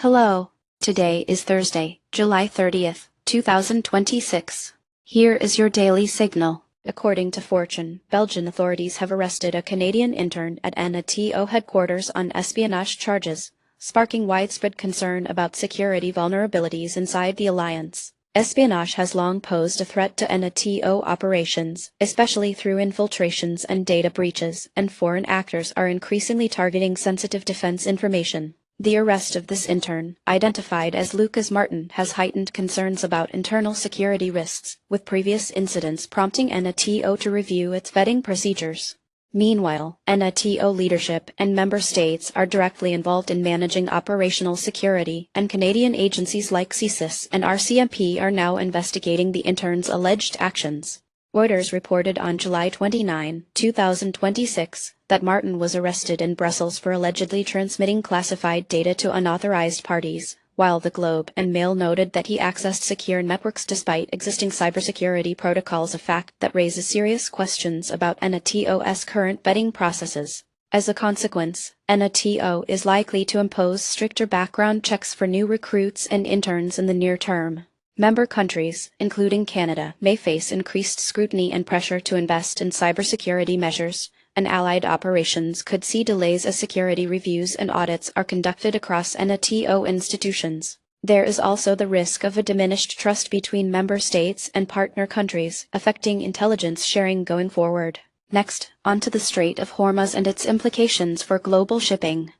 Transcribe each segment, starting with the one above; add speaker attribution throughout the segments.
Speaker 1: Hello. Today is Thursday, July 30th, 2026. Here is your daily signal. According to Fortune, Belgian authorities have arrested a Canadian intern at NATO headquarters on espionage charges, sparking widespread concern about security vulnerabilities inside the alliance. Espionage has long posed a threat to NATO operations, especially through infiltrations and data breaches, and foreign actors are increasingly targeting sensitive defense information. The arrest of this intern, identified as Lucas Martin, has heightened concerns about internal security risks, with previous incidents prompting NATO to review its vetting procedures. Meanwhile, NATO leadership and member states are directly involved in managing operational security, and Canadian agencies like CSIS and RCMP are now investigating the intern's alleged actions. Reuters reported on July 29, 2026, that Martin was arrested in Brussels for allegedly transmitting classified data to unauthorized parties, while the Globe and Mail noted that he accessed secure networks despite existing cybersecurity protocols, a fact that raises serious questions about NATO's current vetting processes. As a consequence, NATO is likely to impose stricter background checks for new recruits and interns in the near term. Member countries, including Canada, may face increased scrutiny and pressure to invest in cybersecurity measures, and allied operations could see delays as security reviews and audits are conducted across NATO institutions. There is also the risk of a diminished trust between member states and partner countries, affecting intelligence sharing going forward. Next, onto the Strait of Hormuz and its implications for global shipping.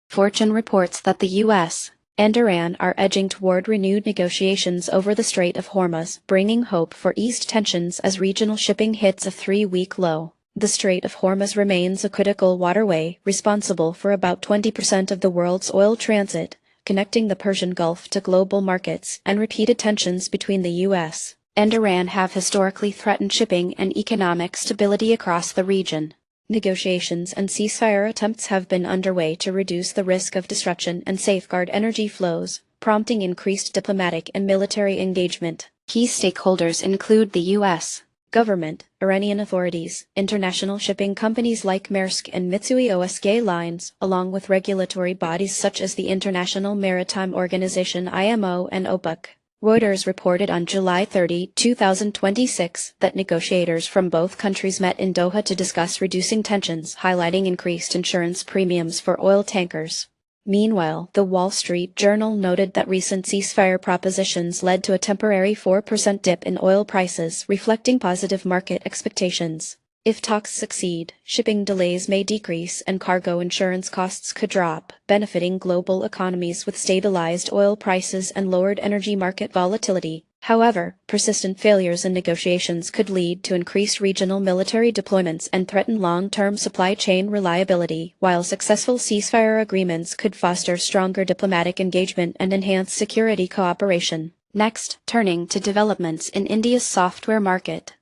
Speaker 1: Fortune reports that the U.S. and Iran are edging toward renewed negotiations over the Strait of Hormuz, bringing hope for eased tensions as regional shipping hits a 3-week low. The Strait of Hormuz remains a critical waterway, responsible for about 20% of the world's oil transit, connecting the Persian Gulf to global markets, and repeated tensions between the U.S. and Iran have historically threatened shipping and economic stability across the region. Negotiations and ceasefire attempts have been underway to reduce the risk of disruption and safeguard energy flows, prompting increased diplomatic and military engagement. Key stakeholders include the U.S. government, Iranian authorities, international shipping companies like Maersk and Mitsui O.S.K. Lines, along with regulatory bodies such as the International Maritime Organization IMO and OPEC. Reuters reported on July 30, 2026, that negotiators from both countries met in Doha to discuss reducing tensions, highlighting increased insurance premiums for oil tankers. Meanwhile, the Wall Street Journal noted that recent ceasefire propositions led to a temporary 4% dip in oil prices, reflecting positive market expectations. If talks succeed, shipping delays may decrease and cargo insurance costs could drop, benefiting global economies with stabilized oil prices and lowered energy market volatility. However, persistent failures in negotiations could lead to increased regional military deployments and threaten long-term supply chain reliability, while successful ceasefire agreements could foster stronger diplomatic engagement and enhance security cooperation. Next, turning to developments in India's software market.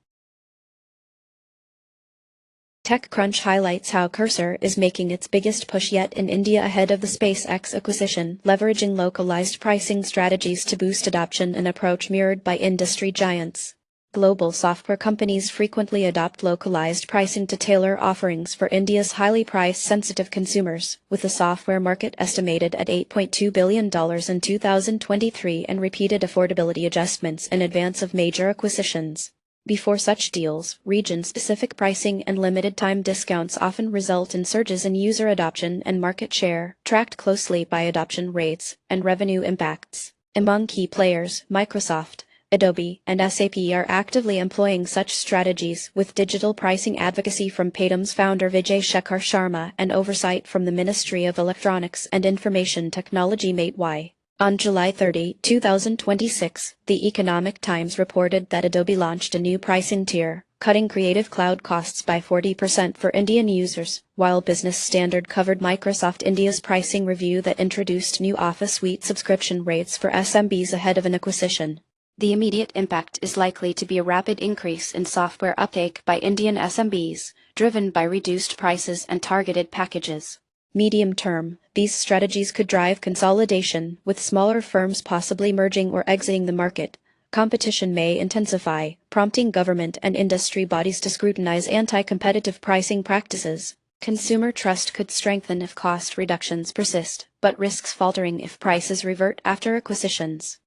Speaker 1: TechCrunch highlights how Cursor is making its biggest push yet in India ahead of the SpaceX acquisition, leveraging localized pricing strategies to boost adoption, an approach mirrored by industry giants. Global software companies frequently adopt localized pricing to tailor offerings for India's highly price-sensitive consumers, with the software market estimated at $8.2 billion in 2023 and repeated affordability adjustments in advance of major acquisitions. Before such deals, region-specific pricing and limited-time discounts often result in surges in user adoption and market share, tracked closely by adoption rates and revenue impacts. Among key players, Microsoft, Adobe, and SAP are actively employing such strategies, with digital pricing advocacy from Paytm's founder Vijay Shekhar Sharma and oversight from the Ministry of Electronics and Information Technology (MeitY). On July 30, 2026, The Economic Times reported that Adobe launched a new pricing tier, cutting Creative Cloud costs by 40% for Indian users, while Business Standard covered Microsoft India's pricing review that introduced new Office Suite subscription rates for SMBs ahead of an acquisition. The immediate impact is likely to be a rapid increase in software uptake by Indian SMBs, driven by reduced prices and targeted packages. Medium term, these strategies could drive consolidation, with smaller firms possibly merging or exiting the market. Competition may intensify, prompting government and industry bodies to scrutinize anti-competitive pricing practices. Consumer trust could strengthen if cost reductions persist, but risks faltering if prices revert after acquisitions.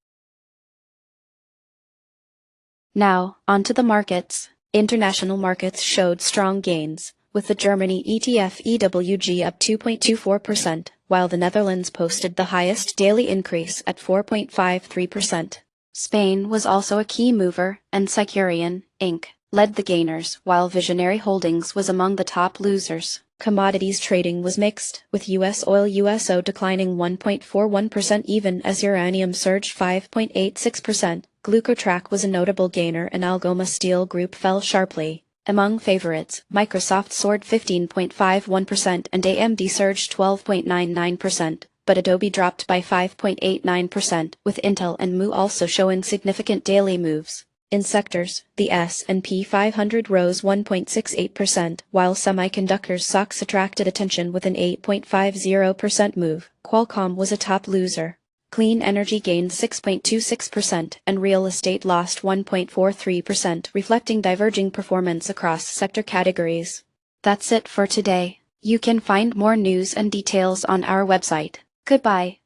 Speaker 1: Now, onto the markets. International markets showed strong gains, with the Germany ETF EWG up 2.24%, while the Netherlands posted the highest daily increase at 4.53%. Spain was also a key mover, and Securian, Inc. led the gainers, while Visionary Holdings was among the top losers. Commodities trading was mixed, with U.S. oil USO declining 1.41% even as uranium surged 5.86%. Glucotrack was a notable gainer and Algoma Steel Group fell sharply. Among favorites, Microsoft soared 15.51% and AMD surged 12.99%, but Adobe dropped by 5.89%, with Intel and MU also showing significant daily moves. In sectors, the S&P 500 rose 1.68%, while semiconductors stocks attracted attention with an 8.50% move. Qualcomm was a top loser. Clean energy gained 6.26% and real estate lost 1.43%, reflecting diverging performance across sector categories. That's it for today. You can find more news and details on our website. Goodbye.